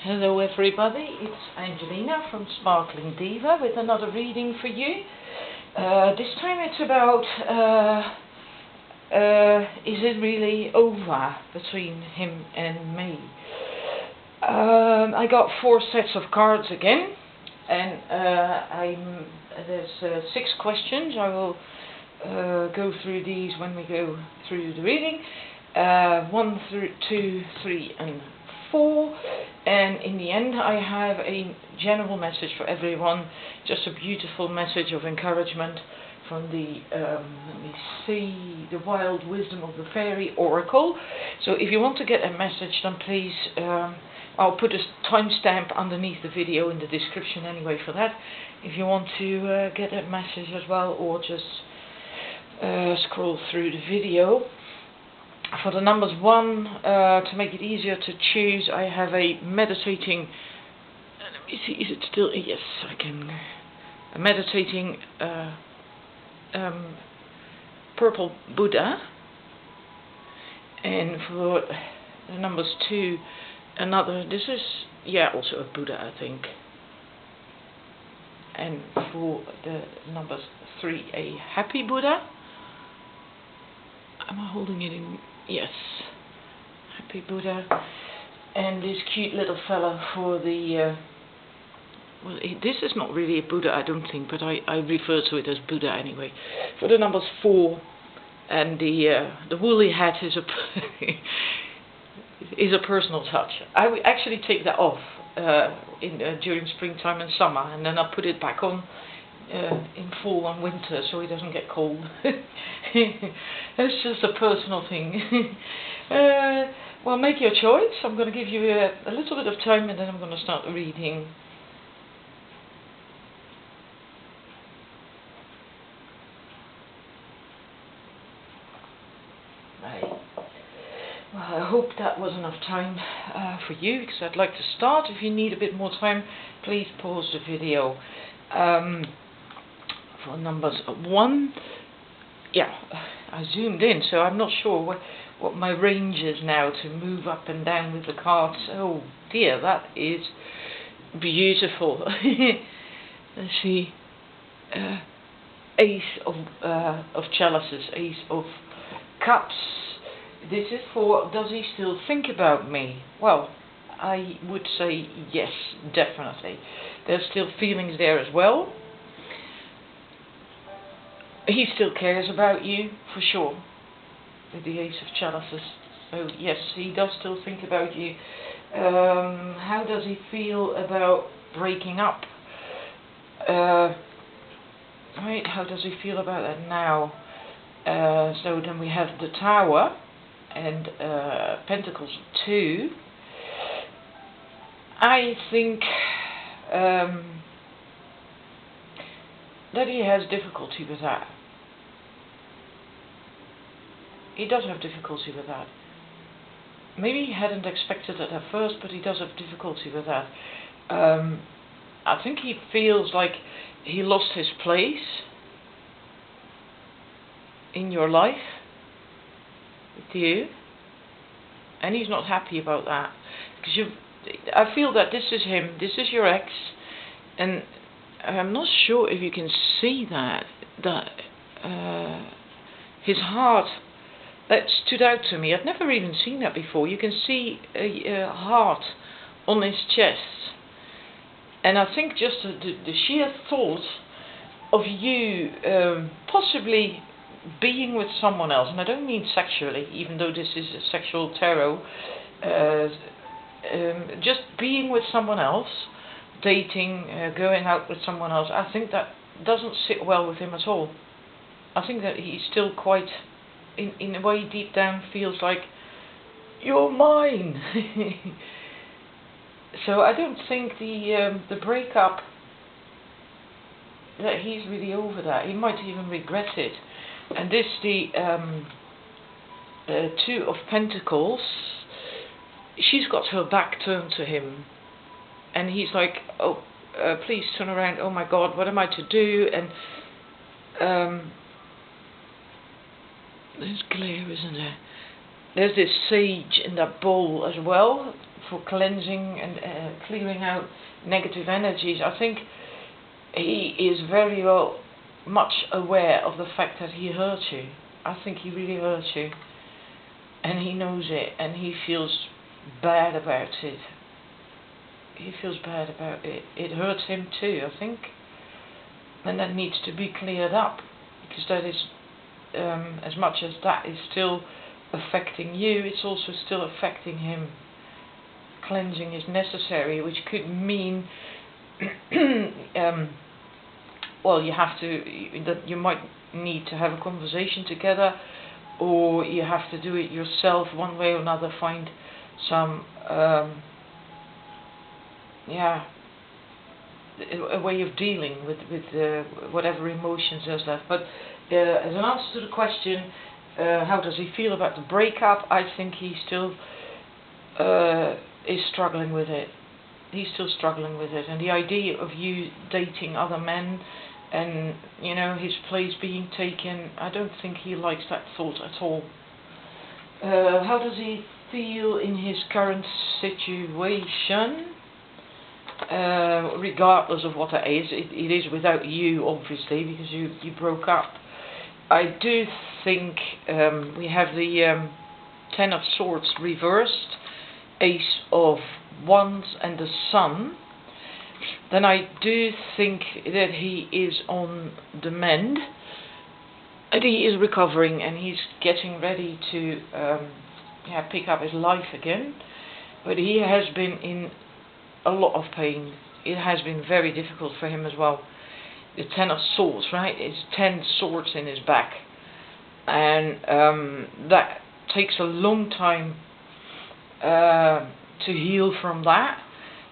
Hello everybody, it's Angelina from Sparkling Diva with another reading for you. This time it's about, is it really over between him and me? I got 4 sets of cards again, and there's 6 questions. I will go through these when we go through the reading. 1 through 2, 3 and 4, and in the end I have a general message for everyone, just a beautiful message of encouragement from the let me see, the Wild Wisdom of the Faery Oracle. So if you want to get a message, then please, I'll put a timestamp underneath the video in the description anyway for that, if you want to get a message as well, or just scroll through the video. For the numbers 1, to make it easier to choose, I have a meditating, let me see, is it still, yes, I can, a meditating purple Buddha. And for the numbers 2, another, this is, yeah, also a Buddha, I think. And for the numbers 3, a happy Buddha. Am I holding it in? Yes. Happy Buddha. And this cute little fella for the... well, this is not really a Buddha, I don't think, but I refer to it as Buddha anyway. For the numbers 4, and the woolly hat is a is a personal touch. I would actually take that off during springtime and summer, and then I'll put it back on in fall and winter, so he doesn't get cold. It's just a personal thing. Well, make your choice. I'm going to give you a little bit of time, and then I'm going to start the reading. Right. Well, I hope that was enough time for you, because I'd like to start. If you need a bit more time, please pause the video. For numbers 1, yeah, I zoomed in, so I'm not sure what my range is now to move up and down with the cards. Oh dear, that is beautiful. Let's see, Ace of Chalices, Ace of Cups. This is for, does he still think about me? Well, I would say yes, definitely. There's still feelings there as well. He still cares about you, for sure, with the Ace of Chalices. So yes, he does still think about you. How does he feel about breaking up? Right, how does he feel about that now? So then we have the Tower and Pentacles 2. I think that he has difficulty with that. He does have difficulty with that. Maybe he hadn't expected it at first, but he does have difficulty with that. I think he feels like he lost his place in your life with you, and he's not happy about that, because I feel that this is him, this is your ex, and I'm not sure if you can see that his heart, that stood out to me. I've never even seen that before. You can see a heart on his chest, and I think just the sheer thought of you possibly being with someone else, and I don't mean sexually, even though this is a sexual tarot, just being with someone else, dating, going out with someone else, I think that doesn't sit well with him at all. I think that he's still quite, in a way, deep down feels like, you're mine. So I don't think the breakup, that he's really over that. He might even regret it. And this, the 2 of Pentacles, she's got her back turned to him. And he's like, oh, please turn around, oh my God, what am I to do? And there's glare, isn't there? There's this sage in that bowl as well, for cleansing and clearing out negative energies. I think he is very much aware of the fact that he hurt you. I think he really hurt you, and he knows it, and he feels bad about it. He feels bad about it. It hurts him too, I think, and that needs to be cleared up, because that is, as much as that is still affecting you, it's also still affecting him. Cleansing is necessary, which could mean well, you have to, that you might need to have a conversation together, or you have to do it yourself one way or another. Find some a way of dealing with whatever emotions there's left. But as an answer to the question, how does he feel about the breakup? I think he still is struggling with it. He's still struggling with it, and the idea of you dating other men and, you know, his place being taken, I don't think he likes that thought at all. How does he feel in his current situation? Regardless of what that is, it is without you, obviously, because you broke up. I do think we have the Ten of Swords reversed, Ace of Wands and the Sun. Then I do think that he is on the mend, and he is recovering, and he's getting ready to pick up his life again. But he has been in a lot of pain. It has been very difficult for him as well. The Ten of Swords, right? It's 10 swords in his back, and that takes a long time to heal from that.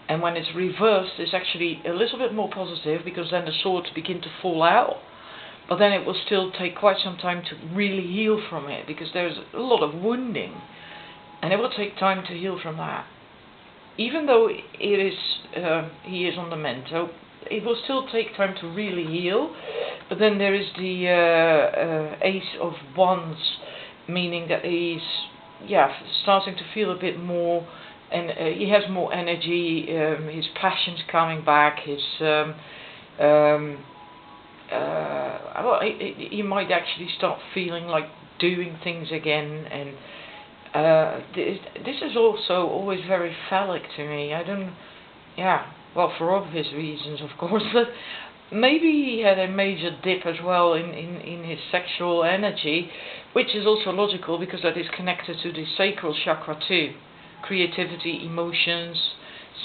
And when it's reversed, it's actually a little bit more positive, because then the swords begin to fall out. But then it will still take quite some time to really heal from it, because there's a lot of wounding, and it will take time to heal from that. Even though he is on the mend, so it will still take time to really heal. But then there is the Ace of Wands, meaning that he's starting to feel a bit more, and he has more energy. His passion's coming back. His he might actually start feeling like doing things again, and this is also always very phallic to me. I don't, well, for obvious reasons, of course, but maybe he had a major dip as well in his sexual energy, which is also logical, because that is connected to the sacral chakra too. Creativity, emotions,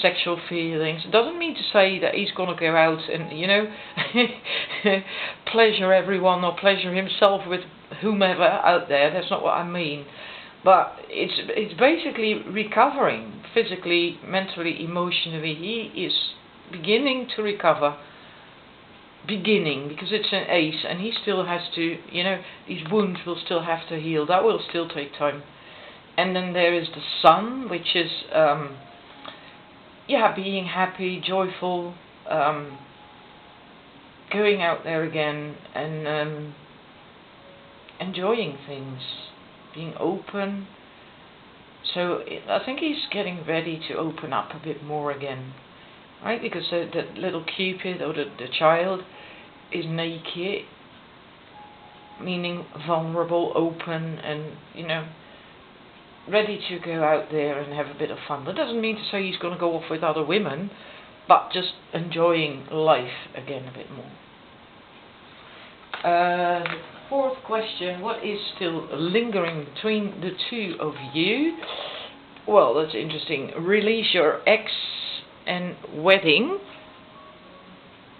sexual feelings. It doesn't mean to say that he's going to go out and, you know, pleasure everyone or pleasure himself with whomever out there. That's not what I mean. But it's basically recovering physically, mentally, emotionally. He is beginning to recover. Beginning, because it's an ace, and he still has to, you know, these wounds will still have to heal. That will still take time. And then there is the Sun, which is being happy, joyful, going out there again and enjoying things, being open. So I think he's getting ready to open up a bit more again, right? Because the little Cupid, or the child, is naked, meaning vulnerable, open, and, you know, ready to go out there and have a bit of fun. That doesn't mean to say he's going to go off with other women, but just enjoying life again a bit more. The fourth question: what is still lingering between the two of you? Well, that's interesting. Release your ex and wedding.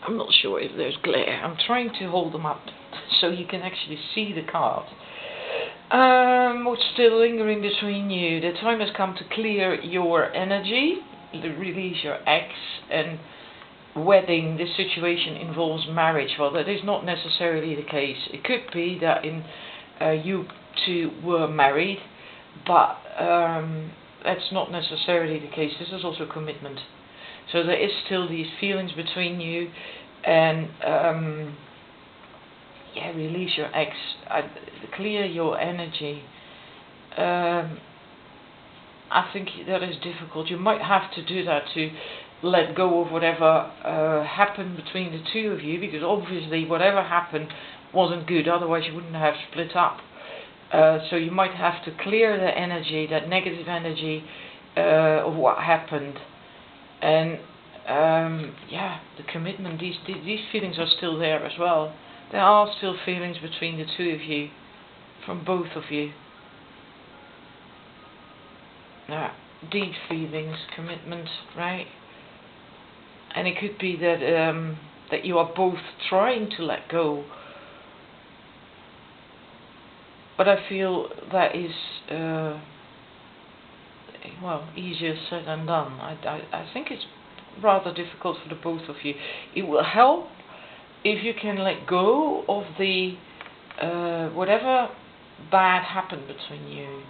I'm not sure if there's glare. I'm trying to hold them up so you can actually see the card. What's still lingering between you? The time has come to clear your energy, release your ex, and wedding. This situation involves marriage. Well, that is not necessarily the case. It could be that you two were married, but that's not necessarily the case. This is also commitment. So there is still these feelings between you, and release your ex, clear your energy. I think that is difficult. You might have to do that to let go of whatever happened between the two of you, because obviously whatever happened wasn't good, otherwise you wouldn't have split up. So you might have to clear the energy, that negative energy of what happened. And yeah, the commitment, these feelings are still there as well. There are still feelings between the two of you, from both of you. Yeah, deep feelings, commitment, right? And it could be that that you are both trying to let go, but I feel that is well, easier said than done. I think it's rather difficult for the both of you. It will help if you can let go of the whatever bad happened between you.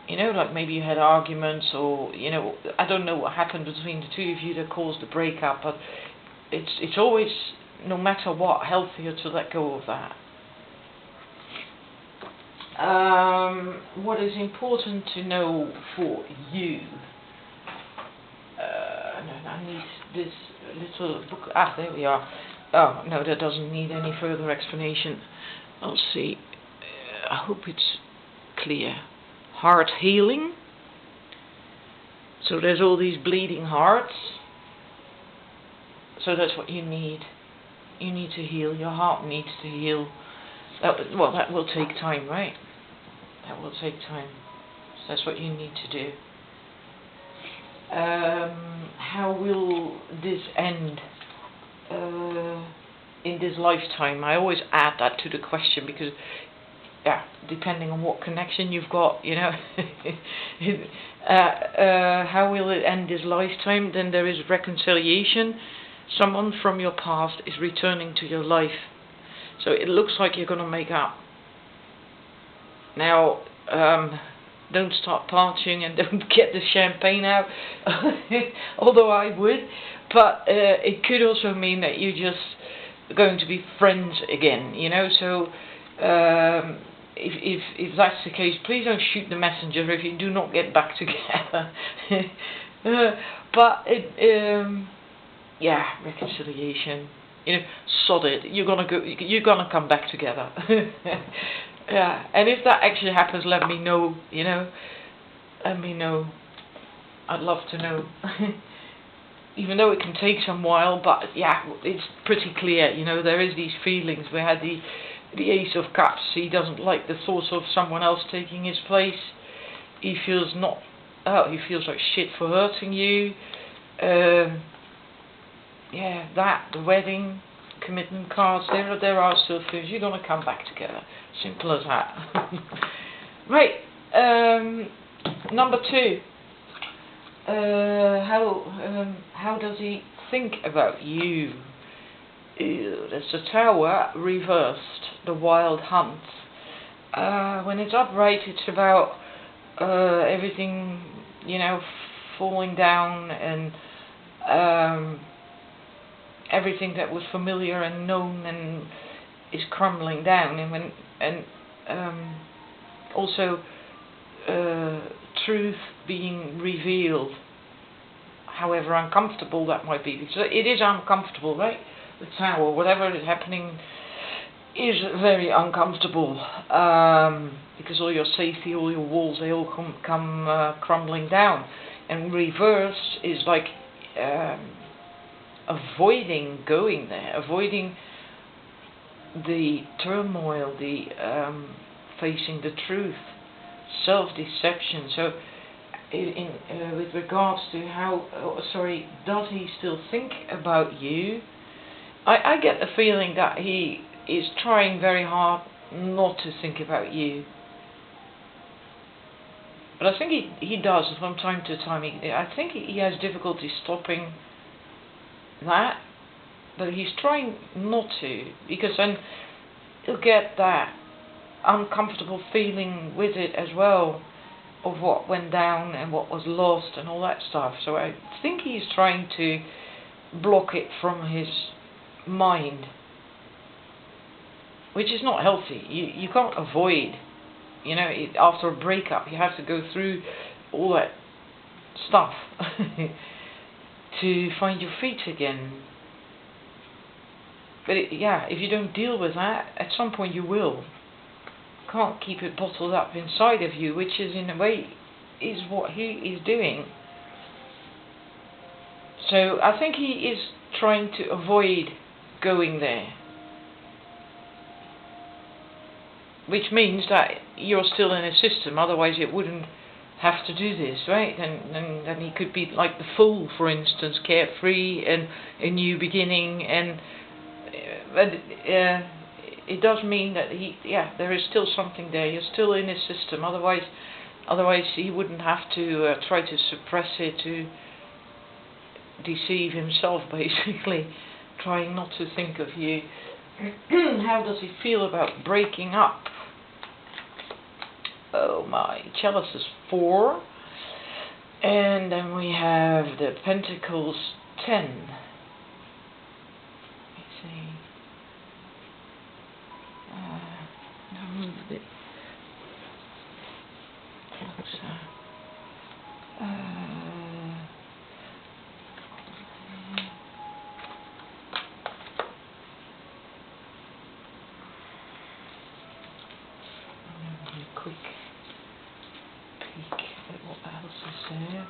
You know, like maybe you had arguments, or, you know, I don't know what happened between the two of you that caused the breakup, but it's always, no matter what, healthier to let go of that. What is important to know for you, I need this little book, there we are. Oh, no, that doesn't need any further explanation. I'll see, I hope it's clear. Heart healing. So there's all these bleeding hearts. So that's what you need. You need to heal. Your heart needs to heal. Well, that will take time, right? That will take time. So that's what you need to do. How will this end in this lifetime? I always add that to the question, because yeah, depending on what connection you've got, you know, how will it end this lifetime? Then there is reconciliation. Someone from your past is returning to your life, so it looks like you're going to make up. Now, don't start partying and don't get the champagne out, although I would, but it could also mean that you're just going to be friends again, you know, so if that's the case, please don't shoot the messenger if you do not get back together. But yeah, reconciliation. You know, sod it. You're gonna come back together. Yeah, and if that actually happens, let me know. You know, let me know. I'd love to know. Even though it can take some while, but yeah, it's pretty clear. You know, there is these feelings. We had the Ace of Cups. He doesn't like the thought of someone else taking his place. He feels he feels like shit for hurting you. Yeah, the wedding, commitment cards. There are still feelings. You're gonna come back together. Simple as that. Right. Number 2. How does he think about you? Ew, that's the Tower reversed, the Wild Hunt. When it's upright, it's about everything, you know, falling down, and everything that was familiar and known and is crumbling down, and also truth being revealed, however uncomfortable that might be, because it is uncomfortable, right? The Tower, whatever is happening, is very uncomfortable, because all your safety, all your walls, they all come crumbling down. And reverse is like avoiding going there, avoiding the turmoil, the facing the truth, self-deception. So with regards to how, does he still think about you? I get the feeling that he is trying very hard not to think about you. But I think he does from time to time. I think he has difficulty stopping that. But he's trying not to, because then he'll get that uncomfortable feeling with it as well, of what went down and what was lost and all that stuff. So I think he's trying to block it from his mind, which is not healthy. You can't avoid, you know, after a breakup you have to go through all that stuff to find your feet again. But if you don't deal with that, at some point you will. Can't keep it bottled up inside of you, which is in a way is what he is doing. So I think he is trying to avoid going there, which means that you're still in a system, otherwise it wouldn't have to do this, right? And then he could be like the Fool, for instance, carefree and a new beginning, and but it does mean that there is still something there. You're still in his system, otherwise he wouldn't have to try to suppress it, to deceive himself, basically, trying not to think of you. How does he feel about breaking up? Oh my, Chalice is 4, and then we have the Pentacles 10. Let's see. Now move a bit closer. Quick peek at what else is there.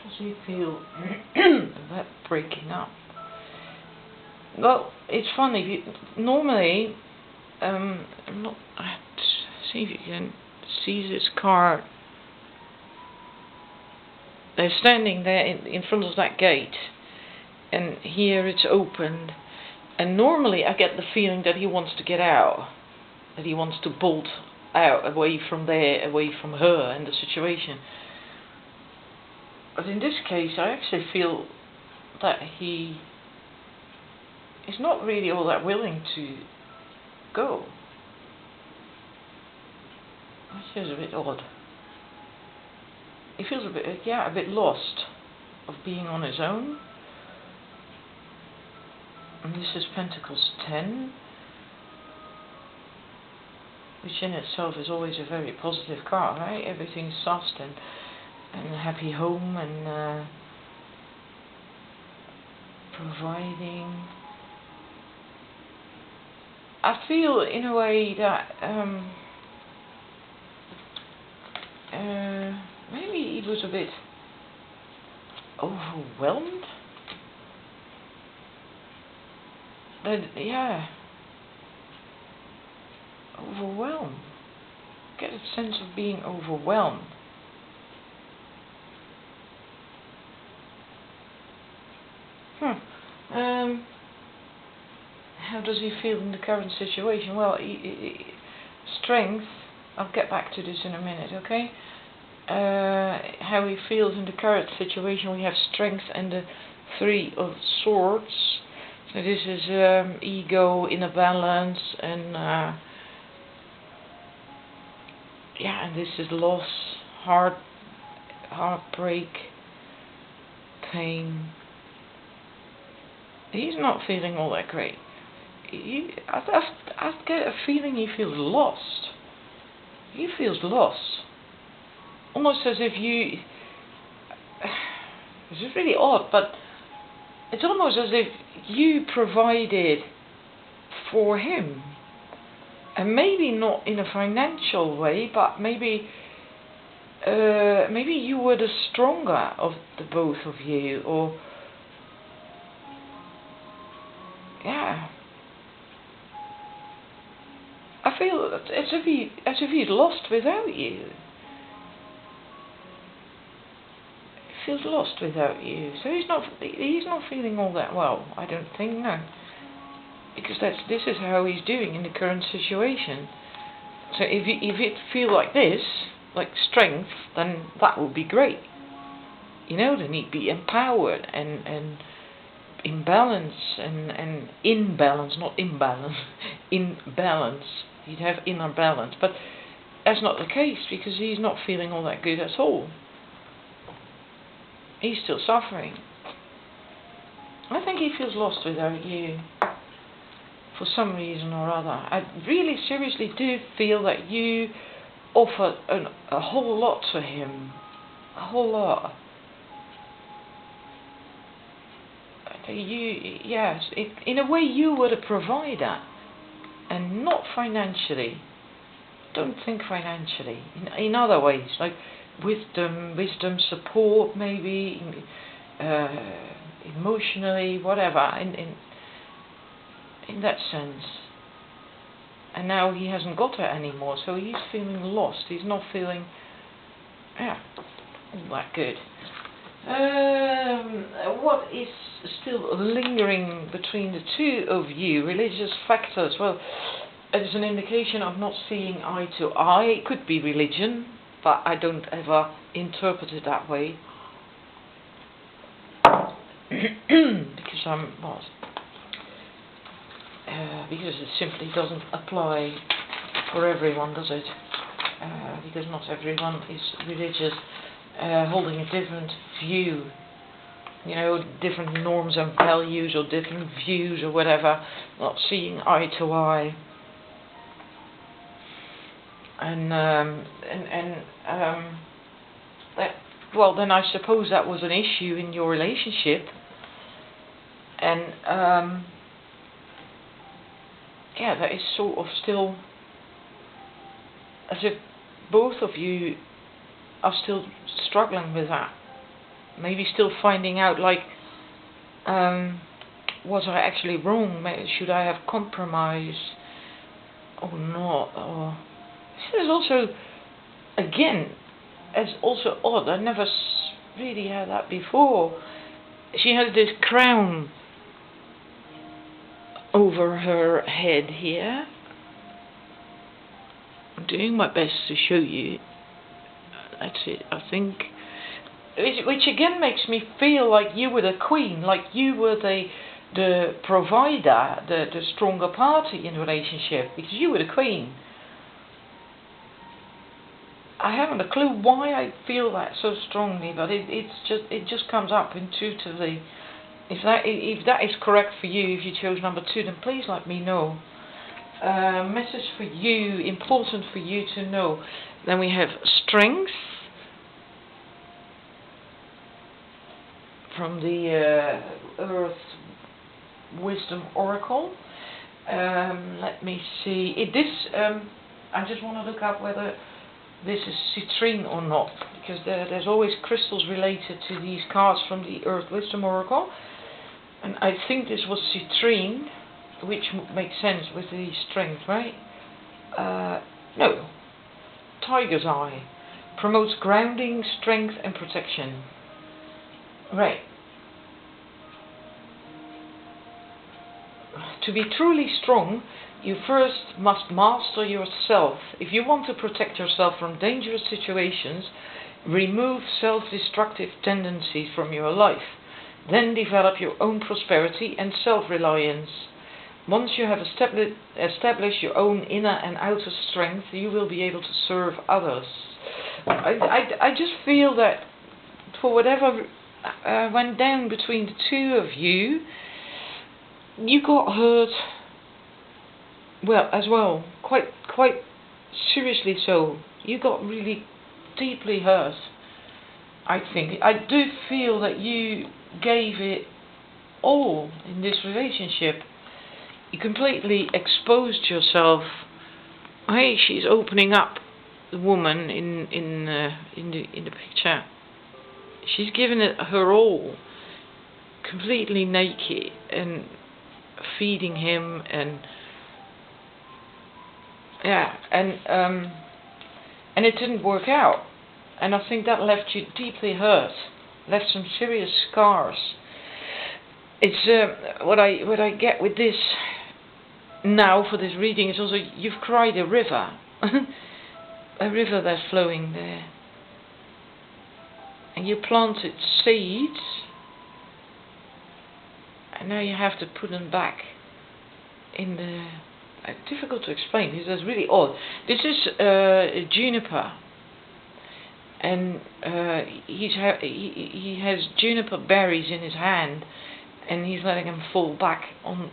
Does he feel about breaking up? Well, it's funny. Normally, I have to see if you can see this card. They're standing there in front of that gate, and here it's opened. And normally I get the feeling that he wants to get out, that he wants to bolt out, away from there, away from her and the situation. But in this case I actually feel that he is not really all that willing to go. Which is a bit odd. He feels a bit lost of being on his own. And this is Pentacles 10, which in itself is always a very positive card, right? Everything's soft and a happy home and providing. I feel in a way that maybe he was a bit overwhelmed. Overwhelmed. Get a sense of being overwhelmed. How does he feel in the current situation? Well, strength. I'll get back to this in a minute, okay? How he feels in the current situation. We have strength and the 3 of Swords. So this is ego in a balance, and and this is loss, heartbreak, pain. He's not feeling all that great. I get a feeling he feels lost. He feels lost, almost as if you. This is really odd, but it's almost as if you provided for him, and maybe not in a financial way, but maybe you were the stronger of the both of you, or I feel as if he's lost without you. Feels lost without you, so he's not feeling all that well. I don't think, no, because this is how he's doing in the current situation. So if it feel like this, like strength, then that would be great. You know, then he'd be empowered and in balance and in balance, not imbalance, in balance. He'd have inner balance, but that's not the case because he's not feeling all that good at all. He's still suffering. I think he feels lost without you. for some reason or other. I really seriously do feel that you offered a whole lot to him. A whole lot. Yes, in a way you were the provider, and not financially. Don't think financially. In other ways, like wisdom, support, maybe emotionally, whatever. In that sense. And now he hasn't got it anymore, so he's feeling lost. He's not feeling all that good. What is still lingering between the two of you? Religious factors. Well, it's an indication of not seeing eye to eye. It could be religion, but I don't ever interpret it that way. Because because it simply doesn't apply for everyone, does it? Because not everyone is religious, holding a different view, different norms and values, or different views, or whatever, not seeing eye to eye. Well, then I suppose that was an issue in your relationship, and that is sort of still, as if both of you are still struggling with that. Maybe still finding out, like, was I actually wrong? Should I have compromised or not? Or this is also, again, it's also odd. I never really had that before. She has this crown over her head here. I'm doing my best to show you. That's it, I think. Which again makes me feel like you were the queen, like you were the provider, the stronger party in the relationship, because you were the queen. I haven't a clue why I feel that so strongly, but it just comes up intuitively. If that is correct for you, if you chose number 2, then please let me know. Message for you, important for you to know. Then we have strength from the Earth Wisdom Oracle. Let me see. I just want to look up whether this is citrine or not, because there's always crystals related to these cards from the Earth Wisdom Oracle. And I think this was citrine, which makes sense with the strength, right? No. Tiger's Eye. Promotes grounding, strength and protection. Right. To be truly strong, you first must master yourself. If you want to protect yourself from dangerous situations, remove self-destructive tendencies from your life. Then develop your own prosperity and self-reliance. Once you have established your own inner and outer strength, you will be able to serve others. I just feel that for whatever went down between the two of you, you got hurt. Well, as well, quite seriously so. You got really deeply hurt. I think. I do feel that you gave it all in this relationship. You completely exposed yourself. Hey, she's opening up, the woman in the picture. She's given it her all, completely naked, and feeding him, and it didn't work out. And I think that left you deeply hurt, left some serious scars. It's what I get with this now for this reading is also you've cried a river, a river that's flowing there, and you planted seeds, and now you have to put them back in the. Difficult to explain. This is really odd. This is juniper. And he has juniper berries in his hand, and he's letting them fall back on.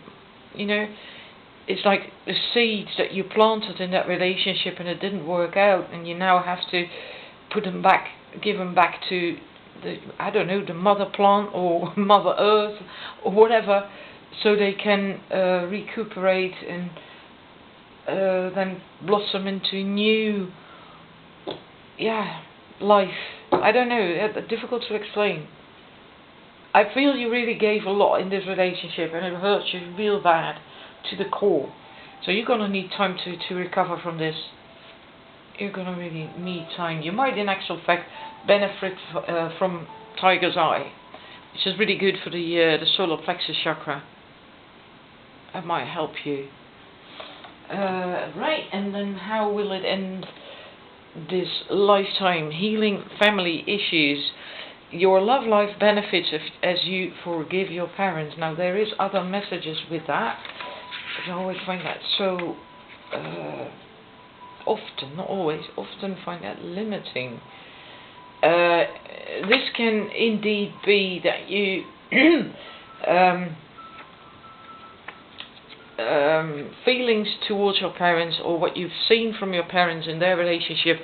it's like the seeds that you planted in that relationship and it didn't work out, and you now have to put them back, give them back to the, I don't know, the mother plant or Mother Earth or whatever, so they can recuperate and then blossom into new, life. I don't know, difficult to explain. I feel you really gave a lot in this relationship and it hurts you real bad to the core. So you're going to need time to recover from this. You're going to really need time. You might in actual fact benefit from Tiger's Eye, which is really good for the solar plexus chakra. That might help you. Right, and then how will it end this lifetime? Healing family issues. Your love life benefits as you forgive your parents. Now there is other messages with that, but I always find that so often, not always, often find that limiting. This can indeed be that you feelings towards your parents or what you've seen from your parents in their relationship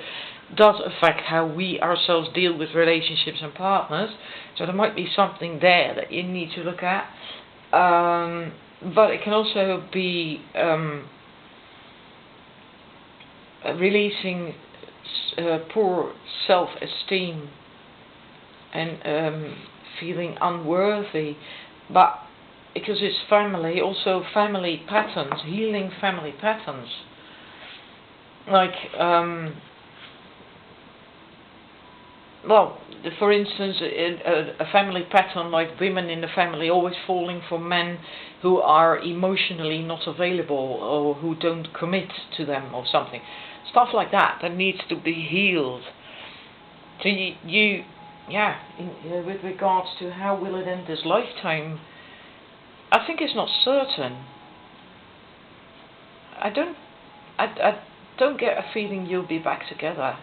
does affect how we ourselves deal with relationships and partners. So there might be something there that you need to look at. But it can also be releasing poor self-esteem and feeling unworthy. But because it's family, also family patterns, healing family patterns. Like, for instance, a family pattern like women in the family always falling for men who are emotionally not available or who don't commit to them or something. Stuff like that needs to be healed. So with regards to how will it end this lifetime, I think it's not certain. I don't get a feeling you'll be back together.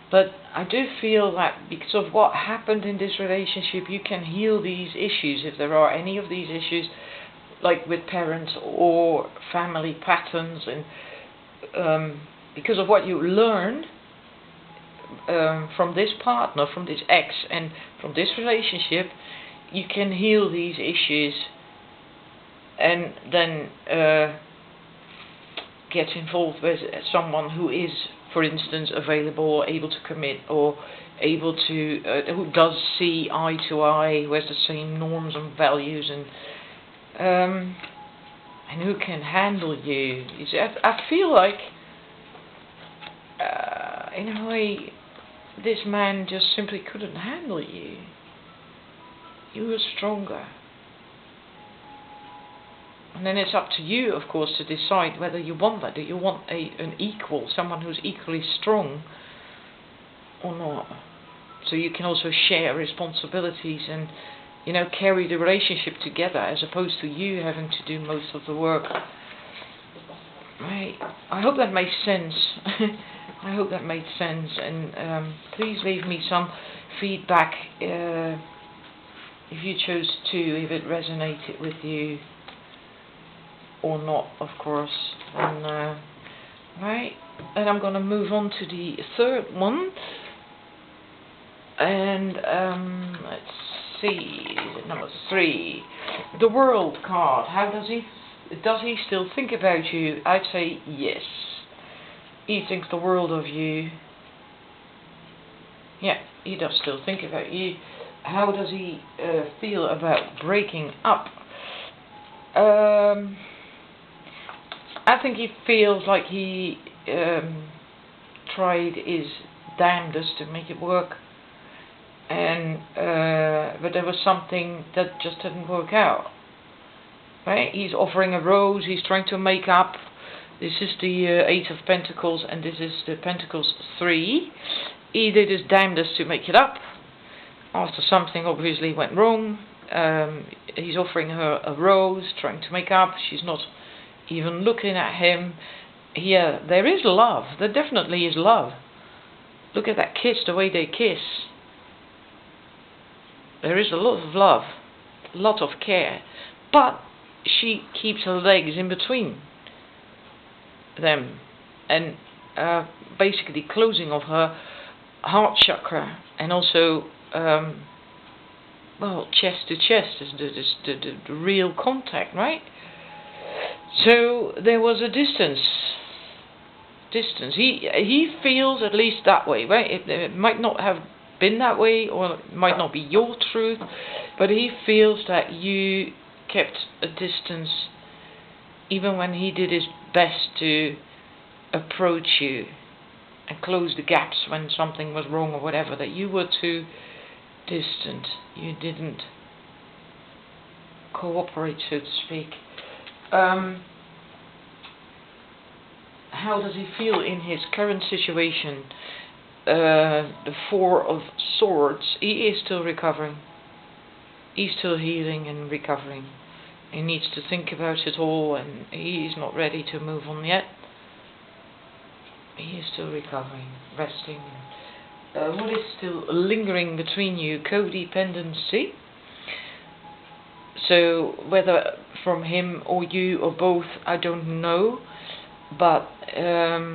But I do feel that because of what happened in this relationship, you can heal these issues, if there are any of these issues, like with parents or family patterns, and because of what you learned from this partner, from this ex, and from this relationship, you can heal these issues and then get involved with someone who is, for instance, available or able to commit or able to, who does see eye to eye, who has the same norms and values, and who can handle you. You see, I feel like, in a way, this man just simply couldn't handle you. You were stronger. And then it's up to you, of course, to decide whether you want that. Do you want an equal, someone who's equally strong or not? So you can also share responsibilities and, carry the relationship together as opposed to you having to do most of the work. Right. I hope that makes sense. I hope that made sense. And please leave me some feedback if you chose to, if it resonated with you or not, of course. And right, and I'm going to move on to the third one. And let's see, number 3, the World card. How does he still think about you? I'd say yes. He thinks the world of you. Yeah, he does still think about you. How does he feel about breaking up? I think he feels like he tried his damnedest to make it work, and but there was something that just didn't work out. Right? He's offering a rose. He's trying to make up. This is the 8 of Pentacles, and this is the Pentacles 3. He did his damnedest to make it up. After something obviously went wrong, he's offering her a rose, trying to make up. She's not even looking at him. Here, there is love. There definitely is love. Look at that kiss, the way they kiss. There is a lot of love, a lot of care. But she keeps her legs in between them, and basically closing of her heart chakra, and also well, chest to chest is the real contact, right? So there was a distance. He feels at least that way, right? It might not have been that way, or it might not be your truth, but he feels that you kept a distance even when he did his best to approach you and close the gaps when something was wrong or whatever, that you were too distant. You didn't cooperate, so to speak. How does he feel in his current situation? The Four of Swords. He is still recovering. He's still healing and recovering. He needs to think about it all, and he's not ready to move on yet. He is still recovering, resting. What is still lingering between you? Codependency. So whether from him or you or both, I don't know. But I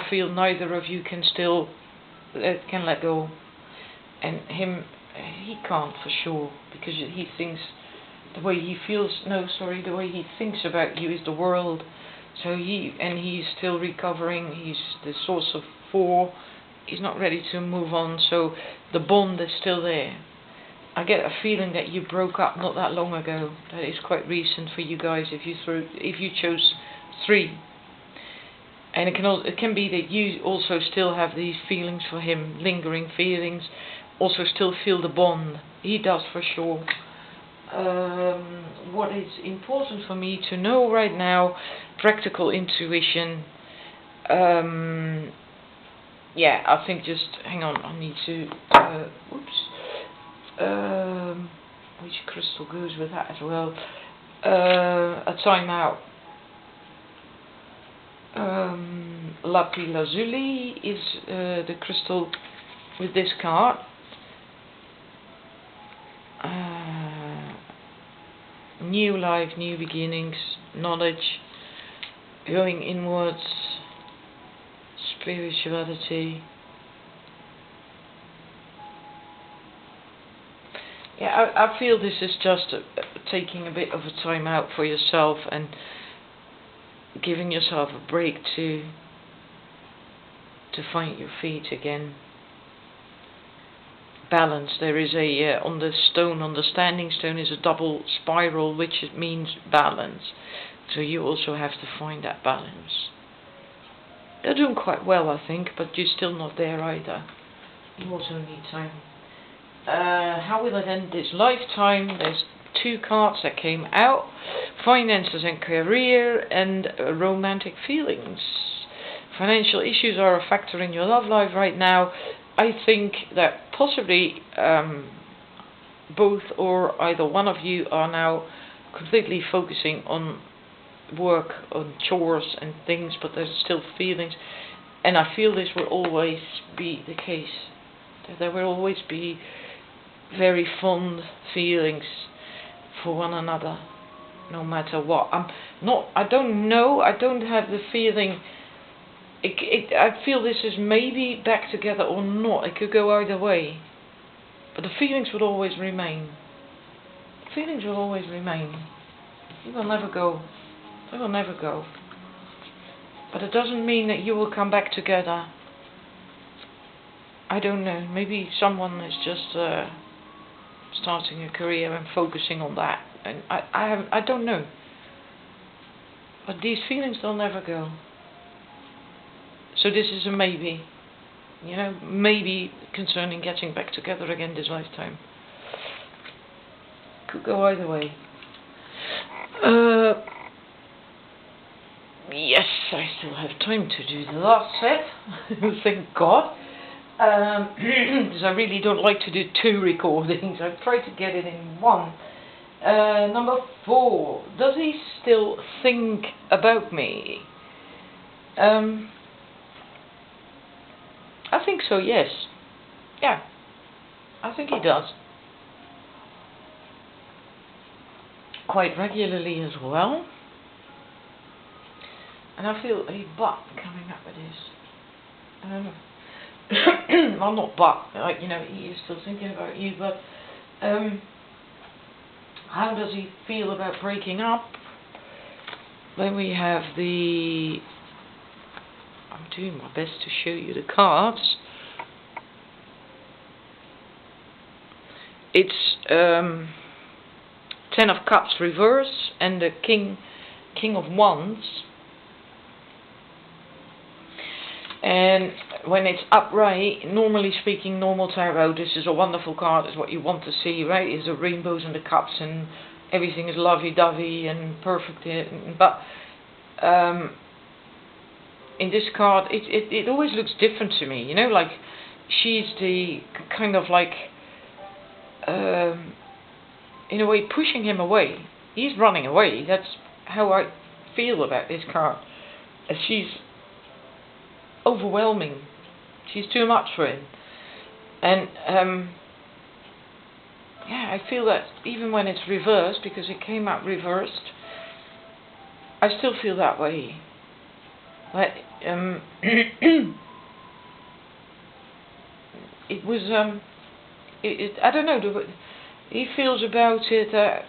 feel neither of you can still can let go, and him, he can't for sure, because he thinks the way he feels. No, sorry, the way he thinks about you is the world. So he's still recovering. He's the source of 4. He's not ready to move on. So the bond is still there. I get a feeling that you broke up not that long ago. That is quite recent for you guys. If you chose 3, and it can be that you also still have these feelings for him, lingering feelings. Also still feel the bond. He does for sure. What is important for me to know right now? Practical intuition. Yeah, I think just hang on. I need to. Which crystal goes with that as well? A timeout. Lapis Lazuli is the crystal with this card. New life, new beginnings, knowledge, going inwards, spirituality. Yeah, I feel this is just taking a bit of a time out for yourself and giving yourself a break to find your feet again. Balance. There is a on the standing stone is a double spiral, which means balance. So you also have to find that balance. They're doing quite well, I think, but you're still not there either. You also need time. How will it end this lifetime? There's 2 cards that came out: finances and career, and romantic feelings. Financial issues are a factor in your love life right now. I think that possibly both or either one of you are now completely focusing on work, on chores and things, but there's still feelings, and I feel this will always be the case. There will always be very fond feelings for one another, no matter what. I don't know. I don't have the feeling. I feel this is maybe back together or not. It could go either way. But the feelings will always remain. Feelings will always remain. You will never go. They will never go. But it doesn't mean that you will come back together. I don't know. Maybe someone is just starting a career and focusing on that. And I don't know. But these feelings, they'll never go. So this is a maybe. You know, maybe concerning getting back together again this lifetime. Could go either way. Yes, I still have time to do the last set. Thank God. Because I really don't like to do 2 recordings. I've tried to get it in 1. Number 4. Does he still think about me? I think so, yes. Yeah. I think he does. quite regularly as well. And I feel a but coming up with this. Well, not but, like, he is still thinking about you, but how does he feel about breaking up? Then we have I'm doing my best to show you the cards. It's Ten of Cups reverse and the King of Wands. And when it's upright, normally speaking, normal tarot, this is a wonderful card. It's what you want to see, right? It's the rainbows and the cups and everything is lovey-dovey and perfect. But in this card, it always looks different to me. Like she's the kind of like, in a way, pushing him away. He's running away. That's how I feel about this card. She's overwhelming. She's too much for him. And I feel that even when it's reversed, because it came out reversed, I still feel that way. But it was I don't know. He feels about it that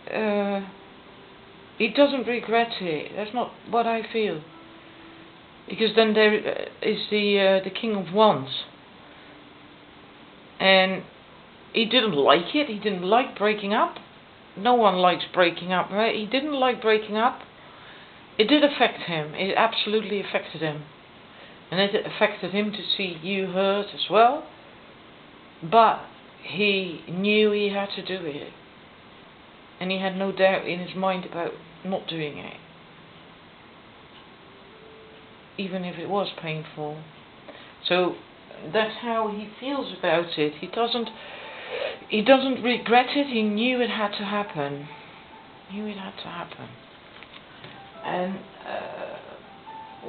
he doesn't regret it. That's not what I feel. Because then there is the King of Wands, and he didn't like it. He didn't like breaking up. No one likes breaking up, right? He didn't like breaking up. It did affect him. It absolutely affected him, and it affected him to see you hurt as well. But he knew he had to do it, and he had no doubt in his mind about not doing it, even if it was painful. So that's how he feels about it. He doesn't regret it. He knew it had to happen. And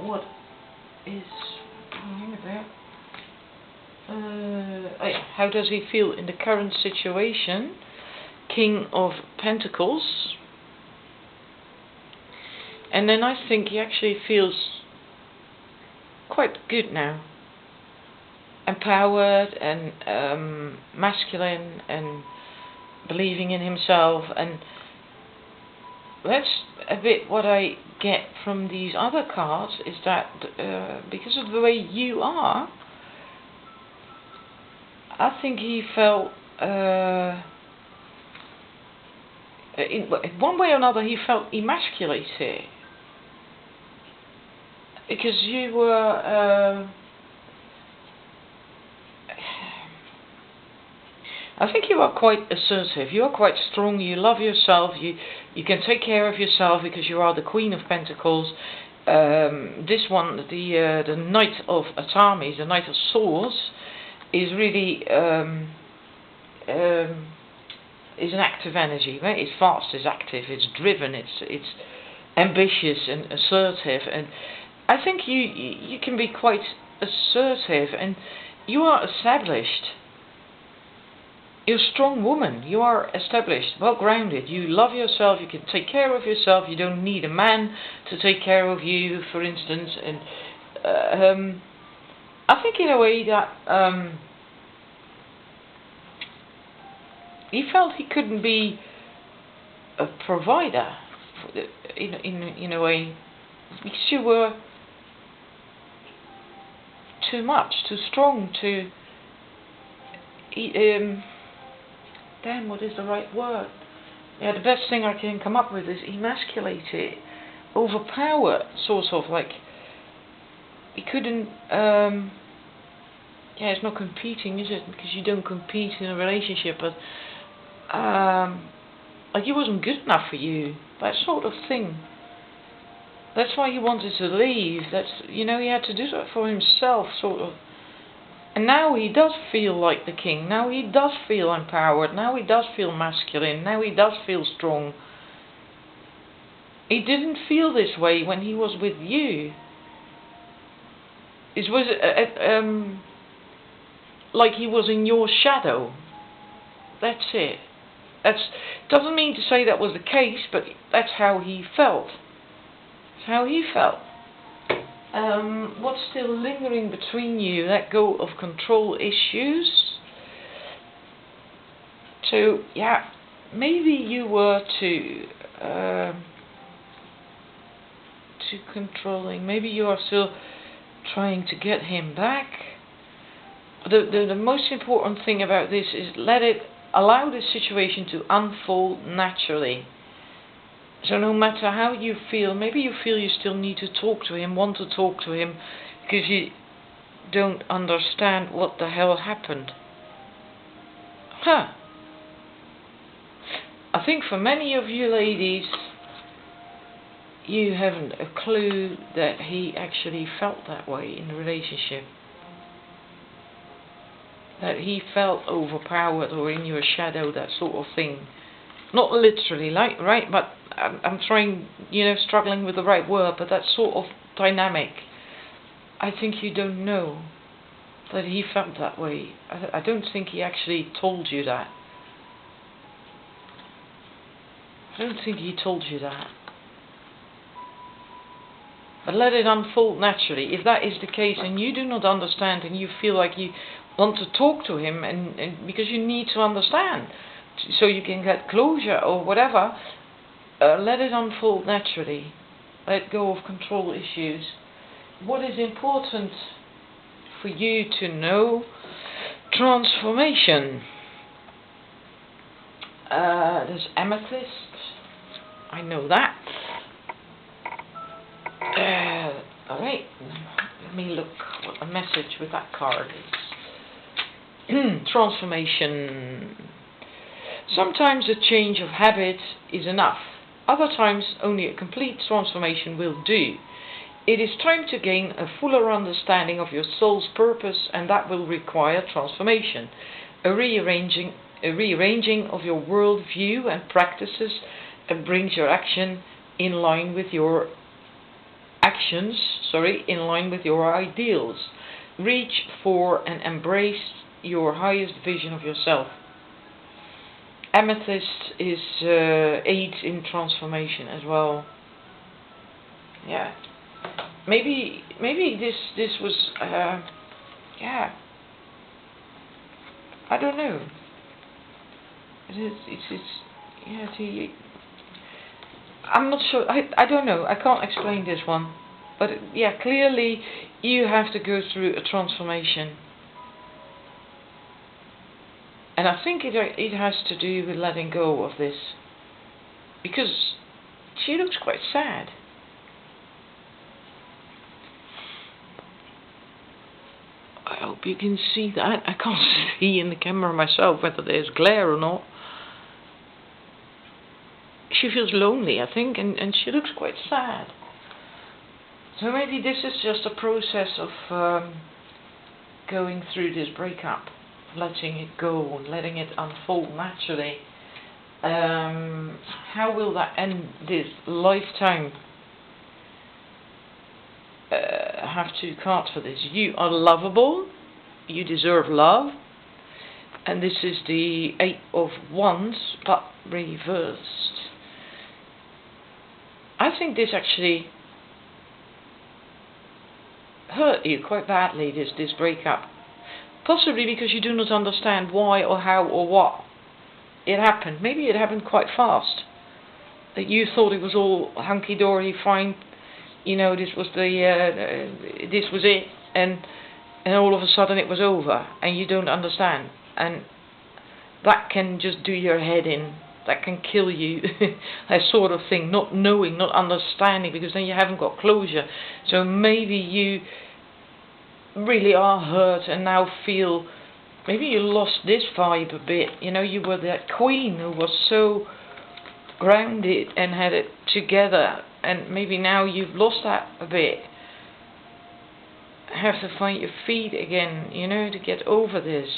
what is about? How does he feel in the current situation? King of Pentacles. And then I think he actually feels quite good now, empowered and masculine and believing in himself. And that's a bit what I get from these other cards, is that because of the way you are, I think he felt in one way or another he felt emasculated, because you were I think you are quite assertive. You are quite strong. You love yourself. You can take care of yourself because you are the Queen of Pentacles. This one, the Knight of Atamis, the Knight of Swords, is really is an active energy, right? It's fast, it's active, it's driven, it's ambitious and assertive. And I think you can be quite assertive, and you are established. You're a strong woman. You are established, well grounded. You love yourself. You can take care of yourself. You don't need a man to take care of you, for instance. And I think in a way that he felt he couldn't be a provider in a way, because you were too much, too strong, too damn, what is the right word? Yeah, the best thing I can come up with is emasculated, overpowered, sort of like. He couldn't. Yeah, it's not competing, is it? Because you don't compete in a relationship, but like he wasn't good enough for you, that sort of thing. That's why he wanted to leave. That's, he had to do that for himself, sort of. And now he does feel like the king. Now he does feel empowered. Now he does feel masculine. Now he does feel strong. He didn't feel this way when he was with you. It was like he was in your shadow. That's it. That's doesn't mean to say that was the case, but that's how he felt. That's how he felt. What's still lingering between you? Let go of control issues. So yeah, maybe you were too controlling. Maybe you are still trying to get him back. The most important thing about this is allow this situation to unfold naturally. So no matter how you feel, maybe you feel you still need to talk to him, want to talk to him, because you don't understand what the hell happened. I think for many of you ladies, you haven't a clue that he actually felt that way in the relationship. That he felt overpowered or in your shadow, that sort of thing. Not literally, right? But I'm trying, struggling with the right word, but that sort of dynamic. I think you don't know that he felt that way. I don't think he actually told you that. I don't think he told you that. But let it unfold naturally. If that is the case and you do not understand and you feel like you want to talk to him and because you need to understand so you can get closure or whatever, let it unfold naturally. Let go of control issues. What is important for you to know? Transformation. There's amethyst. I know that. Alright, let me look what the message with that card is. Transformation. Sometimes a change of habit is enough. Other times only a complete transformation will do. It is time to gain a fuller understanding of your soul's purpose, and that will require transformation. A rearranging of your world view and practices brings your action in line with your in line with your ideals. Reach for and embrace your highest vision of yourself. Amethyst is aids in transformation as well. Yeah. Maybe this was yeah. I don't know. I'm not sure. I don't know. I can't explain this one. But yeah, clearly you have to go through a transformation. And I think it has to do with letting go of this. Because she looks quite sad. I hope you can see that. I can't see in the camera myself whether there's glare or not. She feels lonely, I think, and she looks quite sad. So maybe this is just a process of going through this breakup, letting it go and letting it unfold naturally. How will that end this lifetime? Have two cards for this. You are lovable. You deserve love. And this is the 8 of Wands, but reversed. I think this actually hurt you quite badly, this breakup. Possibly because you do not understand why or how or what it happened. Maybe it happened quite fast. That you thought it was all hunky-dory, fine. This was it, and all of a sudden it was over, and you don't understand. And that can just do your head in. That can kill you, that sort of thing, not knowing, not understanding, because then you haven't got closure. So maybe you really are hurt and now feel, maybe you lost this vibe a bit. You were that queen who was so grounded and had it together, and maybe now you've lost that a bit. Have to find your feet again, to get over this.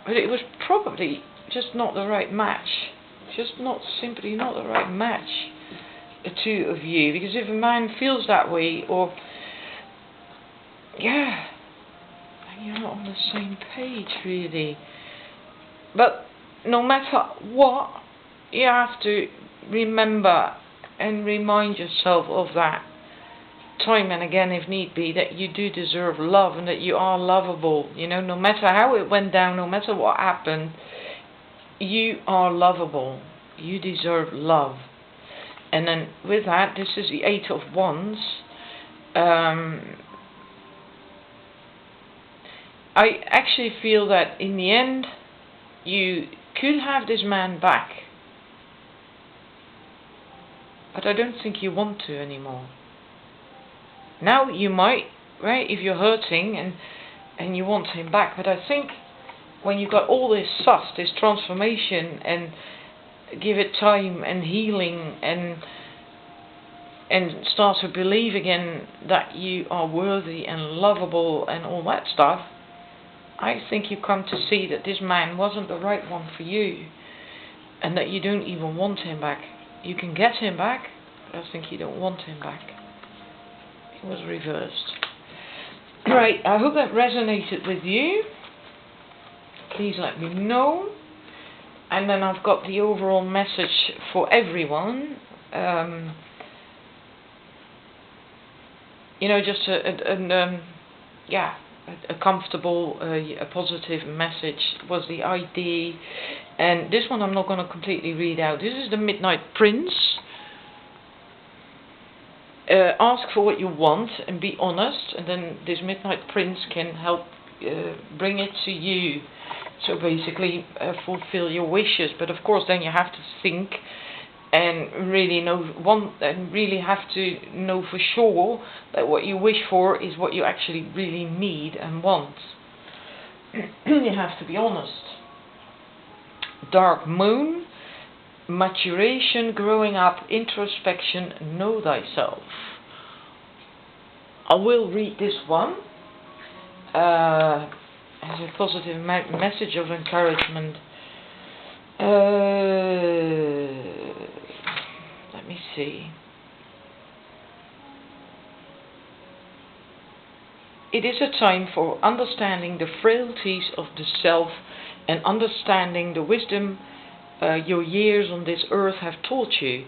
But it was probably just not the right match. Simply not the right match, the two of you. Because if a man feels that way, or yeah, and you're not on the same page really. But no matter what, you have to remember and remind yourself of that time and again, if need be, that you do deserve love and that you are lovable. You know, no matter how it went down, no matter what happened, you are lovable. You deserve love. And then with that, this is the Eight of Wands. I actually feel that in the end, you could have this man back. But I don't think you want to anymore. Now you might, right, if you're hurting and you want him back. But I think when you've got all this sus, this transformation, and give it time and healing and start to believe again that you are worthy and lovable and all that stuff, I think you come to see that this man wasn't the right one for you and that you don't even want him back. You can get him back, but I think you don't want him back. It was reversed. Right, I hope that resonated with you. Please let me know. And then I've got the overall message for everyone. You know, just a comfortable, a positive message was the idea. And this one I'm not going to completely read out. This is the Midnight Prince. Ask for what you want and be honest, and then this Midnight Prince can help bring it to you. So basically fulfill your wishes. But of course then you have to think and really really have to know for sure that what you wish for is what you actually really need and want. You have to be honest. Dark Moon, maturation, growing up, introspection, know thyself. I will read this one as a positive message of encouragement. Let me see. It is a time for understanding the frailties of the self and understanding the wisdom your years on this earth have taught you,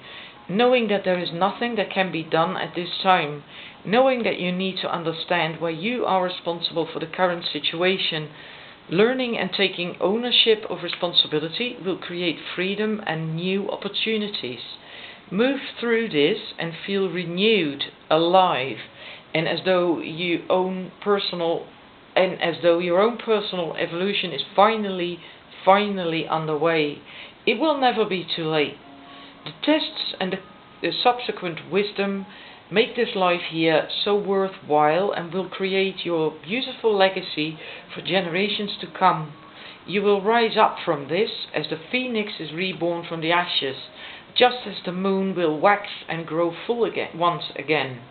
knowing that there is nothing that can be done at this time, knowing that you need to understand why you are responsible for the current situation. Learning and taking ownership of responsibility will create freedom and new opportunities. Move through this and feel renewed, alive, and as though your own personal evolution is finally underway. It will never be too late. The tests and the subsequent wisdom make this life here so worthwhile and will create your beautiful legacy for generations to come. You will rise up from this as the phoenix is reborn from the ashes, just as the moon will wax and grow full again once again.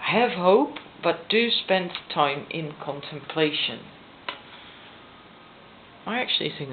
Have hope, but do spend time in contemplation. I actually think